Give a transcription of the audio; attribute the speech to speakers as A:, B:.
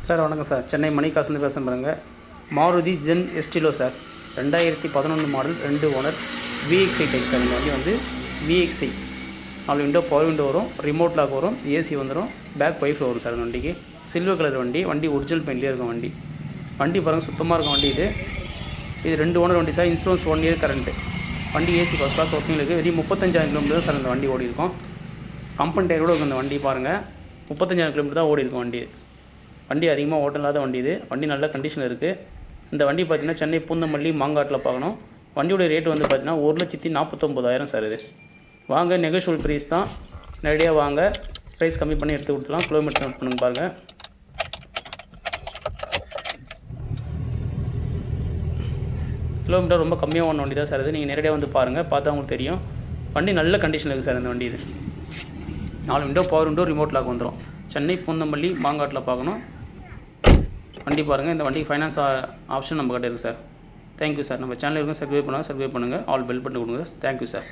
A: Sir வணக்கம் sir. Chennai மணிகாசுலேருந்து பேசுகிறேன் பாருங்க. Maruti Zen Estilo sir, 2011 model, 2 owner, VXI type sir. இந்த வண்டி வந்து விஎக்ஸ்ஐ 4 விண்டோ, பவர் விண்டோ வரும், ரிமோட் லாக் வரும், ஏசி வந்துடும், பேக் பைப் வரும் சார். இந்த வண்டிக்கு சில்வர் கலர் வண்டி. வண்டி ஒரிஜினல் பெயிண்ட்லேயே இருக்கும் வண்டி. வண்டி பாருங்கள், சுத்தமாக இருக்கும் வண்டி. இது 2 ஓனர் வண்டி சார். Insurance 1 year current. வண்டி ஏசி ஃபஸ்ட் கிளாஸ் ஒர்க்கிங் இருக்குது. வெறும் 35,000 கிலோமீட்டர் சார் இந்த வண்டி ஓடி இருக்கும். கம்பெனி டயரோடு இருக்கும் இந்த வண்டி. பாருங்கள், 35,000 கிலோமீட்டர் தான் ஓடி இருக்கும் வண்டி. வண்டி அதிகமாக ஓட்டலாத வண்டி. வண்டி நல்ல கண்டிஷனில் இருக்குது. இந்த வண்டி பார்த்திங்கன்னா சென்னை பூந்தமல்லி மாங்காட்டில் பார்க்கணும். வண்டியோட ரேட்டு வந்து பார்த்திங்கன்னா 1,49,000 சார். இது வாங்க, நெகோஷியபிள் ப்ரைஸ் தான். நேரடியாக வாங்க, ப்ரைஸ் கம்மி பண்ணி எடுத்து கொடுத்துலாம். கிலோமீட்டர் நோட் பண்ணுங்க பாருங்கள். கிலோமீட்டர் ரொம்ப கம்மியாக ஓடின வண்டி தான் சார். இது நீங்கள் நேரடியாக வந்து பாருங்கள், பார்த்தா உங்களுக்கு தெரியும். வண்டி நல்ல கண்டிஷனில் இருக்குது சார் இந்த வண்டி. இது 4 window, power window, remote lock வந்துடும். சென்னை பூந்தமல்லி மாங்காட்டில் பார்க்கணும். வண்டி பாருங்கள். இந்த வண்டிக்கு ஃபைனான்ஸ் ஆப்ஷன் நம்ம கிட்ட இருக்குது சார். Thank you sir. நம்ம சேனல் இருக்கும், சப்ஸ்கிரைப் பண்ணுங்கள். ஆல் பெல் பட்டன் கொடுங்க. Thank you sir.